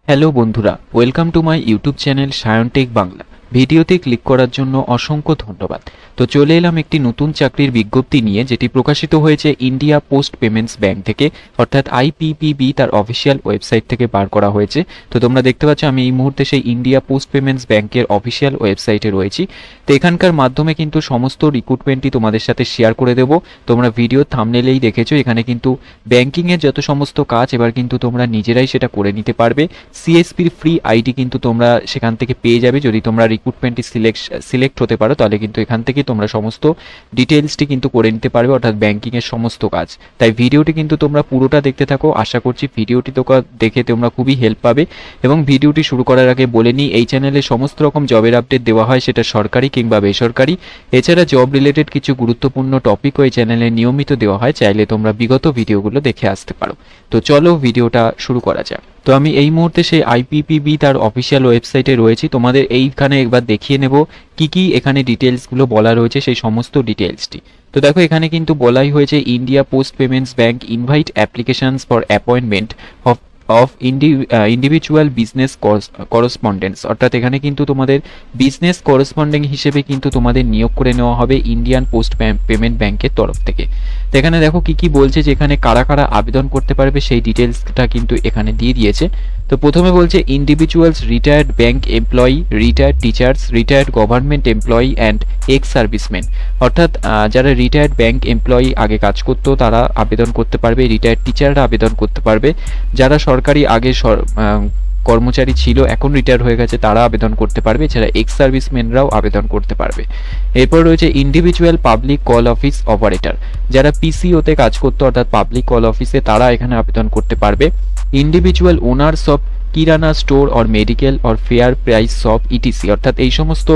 Hello বন্ধুরা, welcome to my YouTube channel Sayantech Bangla. ভিডিওতে click করার জন্য অসংখ্য ধন্যবাদ। তো চলে এলাম একটি নতুন চাকরির বিজ্ঞপ্তি নিয়ে, যেটি প্রকাশিত হয়েছে ইন্ডিয়া পোস্ট পেমেন্টস ব্যাংক থেকে, অর্থাৎ আইপিপিবি তার অফিসিয়াল ওয়েবসাইট থেকে বার করা হয়েছে। তো তোমরা দেখতে পাচ্ছ আমি এই মুহূর্তে সেই ইন্ডিয়া পোস্ট পেমেন্টস ব্যাংকের অফিসিয়াল ওয়েবসাইটে রয়েছি। তো এখানকার মাধ্যমে কিন্তু সমস্ত রিক্রুটমেন্টই তোমাদের সাথে শেয়ার করে দেব। তোমরা ভিডিও থাম্বনেলেই দেখেছো, এখানে কিন্তু ব্যাংকিংয়ের যত সমস্ত কাজ এবার কিন্তু তোমরা নিজেরাই সেটা করে নিতে পারবে। সিএসপির ফ্রি আইডি কিন্তু তোমরা সেখান থেকে পেয়ে যাবে। যদি তোমরা রিক্রুটমেন্টে সিলেক্ট হতে পারো, তাহলে কিন্তু এখান থেকে তোমরা সমস্ত ডিটেলসটি কিন্তু করে নিতে পারবে, অর্থাৎ ব্যাংকিংয়ের সমস্ত কাজ। তাই ভিডিওটি কিন্তু তোমরা পুরোটা দেখতে থাকো। আশা করছি ভিডিওটি দেখে তোমরা খুবই হেল্প পাবে। এবং ভিডিওটি শুরু করার আগে বলে নিই, এই চ্যানেলে সমস্ত রকম জবের আপডেট দেওয়া হয়, সেটা সরকারি কিংবা বেসরকারি। এছাড়া জব রিলেটেড কিছু গুরুত্বপূর্ণ টপিকও এই চ্যানেলে নিয়মিত দেওয়া হয়, চাইলে তোমরা বিগত ভিডিওগুলো দেখে আসতে পারো। তো চলো ভিডিওটা শুরু করা যাক। তো আমি এই মুহূর্তে সেই আইপিপিবি তার অফিসিয়াল ওয়েবসাইটে রয়েছি। তোমাদের এইখানে একবার দেখিয়ে নেব কি কি এখানে ডিটেলসগুলো বলা রয়েছে, সেই সমস্ত ডিটেলসটি। তো দেখো, এখানে কিন্তু বলাই হয়েছে India post payments bank invite applications for appointment of individual business correspondents, অর্থাৎ এখানে কিন্তু তোমাদের বিজনেস করেসপন্ডেন্ট হিসেবে কিন্তু তোমাদের নিয়োগ করে নেওয়া হবে ইন্ডিয়ান পোস্ট পেমেন্ট ব্যাংকের তরফ থেকে। তো এখানে দেখো কি কি বলছে, যে এখানে কারা কারা আবেদন করতে পারবে সেই ডিটেলসটা কিন্তু এখানে দিয়ে দিয়েছে। তো প্রথমে বলছে individuals, retired bank employee, retired teachers, retired government employee and ex serviceman, অর্থাৎ যারা রিটায়ার্ড ব্যাংক এমপ্লয়ি আগে কাজ করতো তারা আবেদন করতে পারবে, রিটায়ার্ড টিচাররা আবেদন করতে পারবে, যারা সরকারি আগে কর্মচারী ছিল এখন রিটায়ার হয়ে গেছে তারা আবেদন করতে পারবে, এছাড়া এক্স সার্ভিসম্যানরাও আবেদন করতে পারবে। এরপর রয়েছে individual public call office operator, যারা পিসিওতে কাজ করতো অর্থাৎ পাবলিক কল অফিসে, তারা এখানে আবেদন করতে পারবে। Individual owners of kirana store or medical or fair price shop etc, অর্থাৎ এই সমস্ত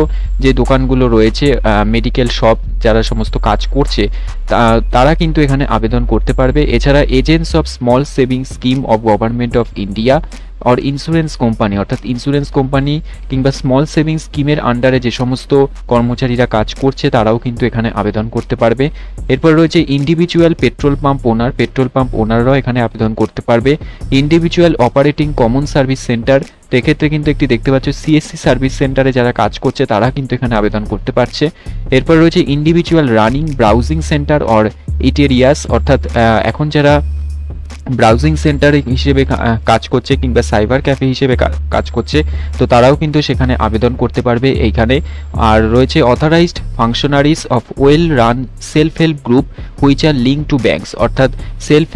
যে দোকানগুলো রয়েছে, মেডিকেল শপ যারা সমস্ত কাজ করছে তারা কিন্তু এখানে আবেদন করতে পারবে। এছাড়া agents of small saving scheme of government of India or insurance company, অর্থাৎ ইন্স্যুরেন্স কোম্পানি কিংবা স্মল সেভিং স্কিমের আন্ডারে যে সমস্ত কর্মচারীরা কাজ করছে তারাও কিন্তু এখানে আবেদন করতে পারবে। এরপর রয়েছে ইন্ডিভিজুয়াল পেট্রোল পাম্প ওনার, পেট্রোল পাম্প ওনাররাও এখানে আবেদন করতে পারবে। Individual operating common service centre, এক্ষেত্রে কিন্তু একটি দেখতে পাচ্ছ সিএসসি সার্ভিস সেন্টারে যারা কাজ করছে তারা কিন্তু এখানে আবেদন করতে পারছে। এরপর রয়েছে individual running browsing centre or eateries, অর্থাৎ এখন যারা ব্রাউজিং সেন্টার হিসেবে কাজ করছে কিংবা সাইবার ক্যাফে হিসেবে কাজ করছে, তো তারাও কিন্তু সেখানে আবেদন করতে পারবে এইখানে। আর রয়েছে authorised functionaries of well run self help group which are link to banks, অর্থাৎ সেলফ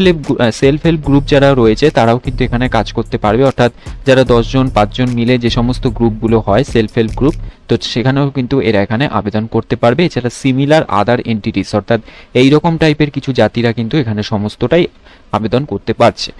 হেল্প গ্রুপ যারা রয়েছে তারাও কিন্তু এখানে কাজ করতে পারবে, অর্থাৎ যারা 10 জন 5 জন মিলে যে সমস্ত গ্রুপগুলো হয় সেলফ হেল্প গ্রুপ, তো সেখানেও কিন্তু এরা এখানে আবেদন করতে পারবে। এছাড়া সিমিলার আদার এন্টিটিস, অর্থাৎ এইরকম টাইপের কিছু জাতিরা কিন্তু এখানে সমস্তটাই আবেদন করতে পারছে।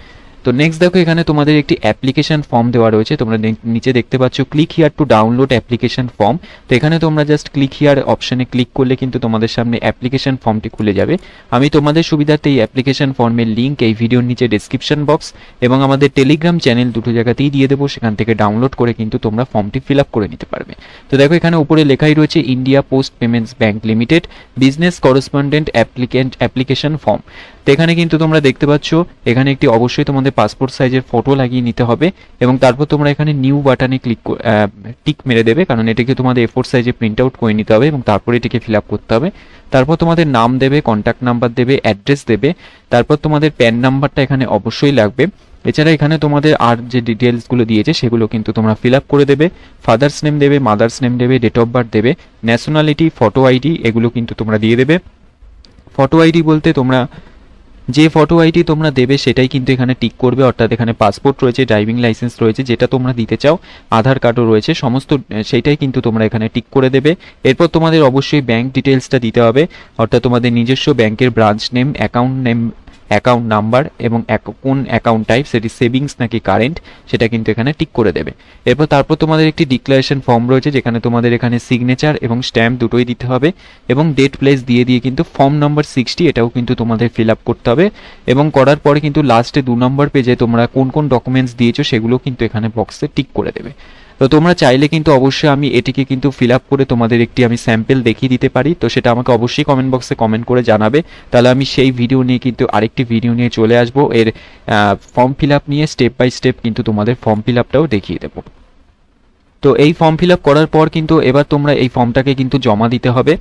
তো নেক্সট দেখো, এখানে তোমাদের একটি অ্যাপ্লিকেশন ফর্ম দেওয়া রয়েছে, তোমরা নিচে দেখতে পাচ্ছ click here to download application form. তো এখানে তোমরা জাস্ট ক্লিক হিয়ার অপশনে ক্লিক করলে কিন্তু তোমাদের সামনে অ্যাপ্লিকেশন ফর্মটি খুলে যাবে। আমি তোমাদের সুবিধার্থে এই অ্যাপ্লিকেশন ফর্মের লিঙ্ক এই ভিডিওর নিচে ডেসক্রিপশন বক্স এবং আমাদের টেলিগ্রাম চ্যানেল দুটো জায়গাতেই দিয়ে দেবো, সেখান থেকে ডাউনলোড করে কিন্তু তোমরা ফর্মটি ফিল আপ করে নিতে পারবে। তো দেখো, এখানে উপরে লেখাই রয়েছে India post payments bank limited business correspondent application form. তো এখানে কিন্তু তোমরা দেখতে পাচ্ছ এখানে একটি অবশ্যই তোমাদের পাসপোর্ট সাইজের ফটো লাগিয়ে নিতে হবে এবং তারপর তোমরা এখানে নিউ বাটনে টিক মেরে দেবে, কারণ এটাকে তোমাদের A4 সাইজে প্রিন্ট আউট করে নিতে হবে এবং তারপরে এটাকে ফিল আপ করতে হবে। তারপর তোমাদের নাম দেবে, কন্ট্যাক্ট নাম্বার দেবে, অ্যাড্রেস দেবে, তারপর তোমাদের প্যান নাম্বারটা এখানে অবশ্যই লাগবে। এছাড়া এখানে তোমাদের আর যে ডিটেলসগুলো দিয়েছে সেগুলো কিন্তু তোমরা ফিল আপ করে দেবে। ফাদার্স নেম দেবে, মাদার্স নেম দেবে, ডেট অফ বার্থ দেবে, ন্যাশনালিটি, ফটো আইডি এগুলো কিন্তু তোমরা দিয়ে দেবে। ফটো আইডি বলতে তোমরা যে ফটো আইডি তোমরা দেবে সেটাই কিন্তু এখানে টিক করবে, অর্থাৎ এখানে পাসপোর্ট রয়েছে, ড্রাইভিং লাইসেন্স রয়েছে, যেটা তোমরা দিতে চাও, আধার কার্ডও রয়েছে, সমস্ত সেইটাই কিন্তু তোমরা এখানে টিক করে দেবে। এরপর তোমাদের অবশ্যই ব্যাংক ডিটেলসটা দিতে হবে, অর্থাৎ তোমাদের নিজস্ব ব্যাংকের ব্রাঞ্চ নেম, অ্যাকাউন্ট নাম্বার এবং কোন অ্যাকাউন্ট টাইপ, সেটি সেভিংস নাকি কারেন্ট, সেটা কিন্তু এখানে টিক করে দেবে। তারপর তোমাদের একটি ডিক্লারেশন ফর্ম রয়েছে, যেখানে তোমাদের এখানে সিগনেচার এবং স্ট্যাম্প দুটোই দিতে হবে এবং ডেট প্লেস দিয়ে কিন্তু ফর্ম নাম্বার 60 এটাও কিন্তু তোমাদের ফিল আপ করতে হবে এবং করার পরে কিন্তু লাস্টে 2 নম্বর পেজে তোমরা কোন কোন ডকুমেন্টস দিয়েছো সেগুলো কিন্তু এখানে বক্সে টিক করে দেবে। তো তোমরা চাইলে কিন্তু অবশ্যই আমি এটিকে কিন্তু ফিল আপ করে তোমাদের একটি আমি স্যাম্পল দেখিয়ে দিতে পারি। তো সেটা আমাকে অবশ্যই কমেন্ট বক্সে কমেন্ট করে জানাবে, তাহলে আমি সেই ভিডিও নিয়ে কিন্তু আরেকটি ভিডিও নিয়ে চলে আসবো, এর ফর্ম ফিল আপ নিয়ে স্টেপ বাই স্টেপ কিন্তু তোমাদের ফর্ম ফিল আপটাও দেখিয়ে দেবো। তো এই ফর্ম ফিল আপ করার পর কিন্তু এবার তোমরা এই ফর্মটাকে কিন্তু জমা দিতে হবে।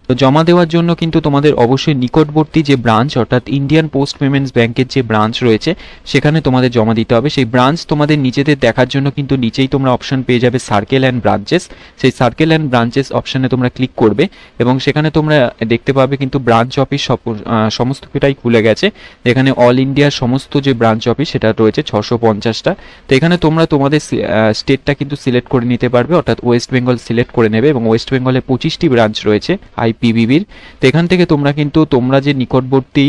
তো জমা দেওয়ার জন্য কিন্তু তোমাদের অবশ্যই নিকটবর্তী যে ব্রাঞ্চ অর্থাৎ ইন্ডিয়ান পোস্ট পেমেন্টস ব্যাংকের যে ব্রাঞ্চ রয়েছে সেখানে তোমাদের জমা দিতে হবে। সেই ব্রাঞ্চ তোমাদের নিজেদের দেখার জন্য কিন্তু নিচেই তোমরা অপশন পেয়ে যাবে সার্কেল অ্যান্ড ব্রাঞ্চেস। সেই সার্কেল অ্যান্ড ব্রাঞ্চেস অপশানে তোমরা ক্লিক করবে এবং সেখানে তোমরা দেখতে পাবে কিন্তু ব্রাঞ্চ অফিস সমস্ত কিছুটাই খুলে গেছে। এখানে অল ইন্ডিয়ার সমস্ত যে ব্রাঞ্চ অফিস সেটা রয়েছে 650টা। তো এখানে তোমরা তোমাদের স্টেটটা কিন্তু সিলেক্ট করে নিতে পারবে, অর্থাৎ ওয়েস্ট বেঙ্গল সিলেক্ট করে নেবে এবং ওয়েস্ট বেঙ্গলে 25টি ব্রাঞ্চ রয়েছে আইপিবিবির। তো এখান থেকে তোমরা কিন্তু তোমরা যে নিকটবর্তী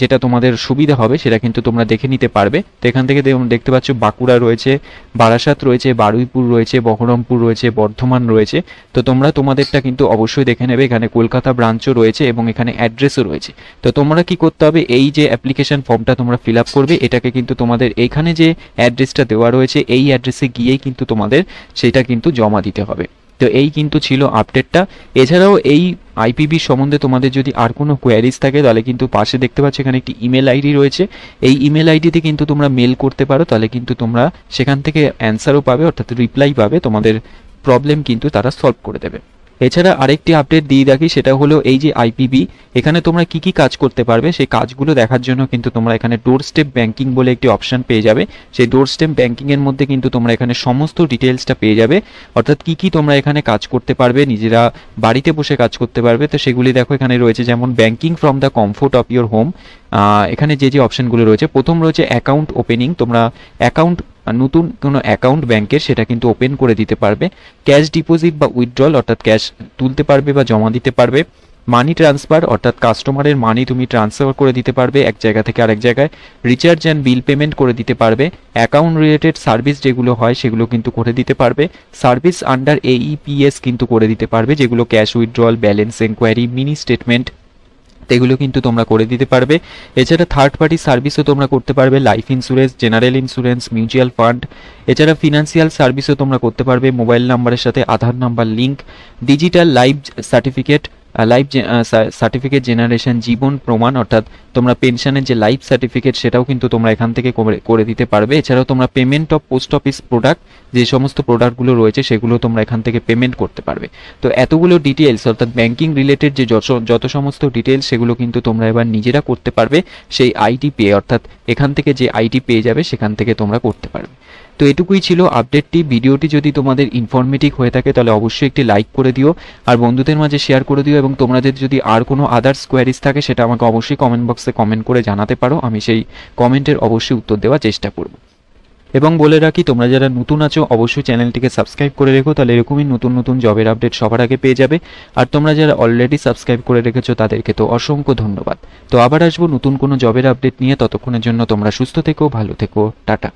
যেটা তোমাদের সুবিধা হবে সেটা কিন্তু তোমরা দেখে নিতে পারবে। তো এখান থেকে দেখতে পাচ্ছ বাঁকুড়া রয়েছে, বারাসাত রয়েছে, বারুইপুর রয়েছে, বহরমপুর রয়েছে, বর্ধমান রয়েছে। তো তোমরা তোমাদেরটা কিন্তু অবশ্যই দেখে নেবে। এখানে কলকাতা ব্রাঞ্চও রয়েছে এবং এখানে অ্যাড্রেসও রয়েছে। তো তোমরা কি করতে হবে, এই যে অ্যাপ্লিকেশন ফর্মটা তোমরা ফিল আপ করবে এটাকে কিন্তু তোমাদের এইখানে যে অ্যাড্রেসটা দেওয়া রয়েছে এই অ্যাড্রেসে গিয়েই কিন্তু তোমাদের সেটা কিন্তু জমা দিতে হবে। তো এই কিন্তু ছিল আপডেটটা। এছাড়াও এই আইপিবি সম্বন্ধে তোমাদের যদি আর কোনো কোয়ারিজ থাকে তাহলে কিন্তু পাশে দেখতে পাচ্ছ এখানে একটি ইমেল আইডি রয়েছে। এই ইমেল আইডিতে কিন্তু তোমরা মেল করতে পারো, তাহলে কিন্তু তোমরা সেখান থেকে অ্যান্সারও পাবে, অর্থাৎ রিপ্লাই পাবে, তোমাদের প্রবলেম কিন্তু তারা সলভ করে দেবে। এছাড়া আরেকটি আপডেট দিয়ে রাখি, সেটা হলো এই যে আইপিবি এখানে তোমরা কি কি কাজ করতে পারবে সেই কাজগুলো দেখার জন্য কিন্তু তোমরা এখানে ডোর স্টেপ ব্যাংকিং বলে একটি অপশন পেয়ে যাবে। সেই ডোর স্টেপ ব্যাংকিং এর মধ্যে কিন্তু তোমরা এখানে সমস্ত ডিটেলসটা পেয়ে যাবে, অর্থাৎ কি কি তোমরা এখানে কাজ করতে পারবে, নিজেরা বাড়িতে বসে কাজ করতে পারবে। তো সেগুলি দেখো এখানে রয়েছে, যেমন banking from the comfort of your home. এখানে যে অপশনগুলো রয়েছে, প্রথম রয়েছে অ্যাকাউন্ট ওপেনিং, তোমরা নতুন কোনো অ্যাকাউন্ট ব্যাংকের সেটা কিন্তু ওপেন করে দিতে পারবে। ক্যাশ ডিপোজিট বা উইথড্রল, অর্থাৎ ক্যাশ তুলতে পারবে বা জমা দিতে পারবে। মানি ট্রান্সফার, অর্থাৎ কাস্টমারের মানি তুমি ট্রান্সফার করে দিতে পারবে এক জায়গা থেকে আরেক জায়গায়। রিচার্জ অ্যান্ড বিল পেমেন্ট করে দিতে পারবে। অ্যাকাউন্ট রিলেটেড সার্ভিস যেগুলো হয় সেগুলো কিন্তু করে দিতে পারবে। সার্ভিস আন্ডার এইপিএস কিন্তু করে দিতে পারবে, যেগুলো cash withdrawal, balance enquiry, mini statement, এগুলো কিন্তু তোমরা করে দিতে পারবে। এছাড়া থার্ড পার্টি সার্ভিসও তোমরা করতে পারবে, life insurance, general insurance, mutual fund. এছাড়া ফিনান্সিয়াল সার্ভিসও তোমরা করতে পারবে, মোবাইল নাম্বারের সাথে Aadhaar number link, digital life certificate generation, Jeevan Pramaan, অর্থাৎ তোমরা পেনশনের যে লাইফ সার্টিফিকেট সেটাও কিন্তু তোমরা এখান থেকে করে দিতে পারবে। এছাড়াও তোমরা payment of post office product, যে সমস্ত প্রোডাক্টগুলো রয়েছে সেগুলো তোমরা এখান থেকে পেমেন্ট করতে পারবে। তো এতগুলো ডিটেলস, অর্থাৎ ব্যাংকিং রিলেটেড যে যত সমস্ত ডিটেলস সেগুলো কিন্তু তোমরা এবার নিজেরা করতে পারবে সেই আইডি পেয়ে, অর্থাৎ এখান থেকে যে আইডি পেয়ে যাবে সেখান থেকে তোমরা করতে পারবে। তো এটুকুই ছিল আপডেটটি। ভিডিওটি যদি তোমাদের ইনফরমেটিভ হয়ে থাকে তাহলে অবশ্যই একটি লাইক করে দিও আর বন্ধুদের মাঝে শেয়ার করে দিও, এবং তোমাদের যদি আর কোনো আদার্স কোয়ারিজ থাকে সেটা আমাকে অবশ্যই কমেন্ট বক্সে কমেন্ট করে জানাতে পারো, আমি সেই কমেন্টের অবশ্যই উত্তর দেওয়ার চেষ্টা করব। এবং বলে রাখি, তোমরা যারা নতুন আছো অবশ্যই চ্যানেলটিকে সাবস্ক্রাইব করে রেখো, তাহলে এরকমই নতুন নতুন জবের আপডেট সবার আগে পেয়ে যাবে। আর তোমরা যারা অলরেডি সাবস্ক্রাইব করে রেখেছো তাদেরকে তো অসংখ্য ধন্যবাদ। তো আবার আসবো নতুন কোনো জবের আপডেট নিয়ে, ততক্ষণের জন্য তোমরা সুস্থ থেকো, ভালো থেকো, টাটা।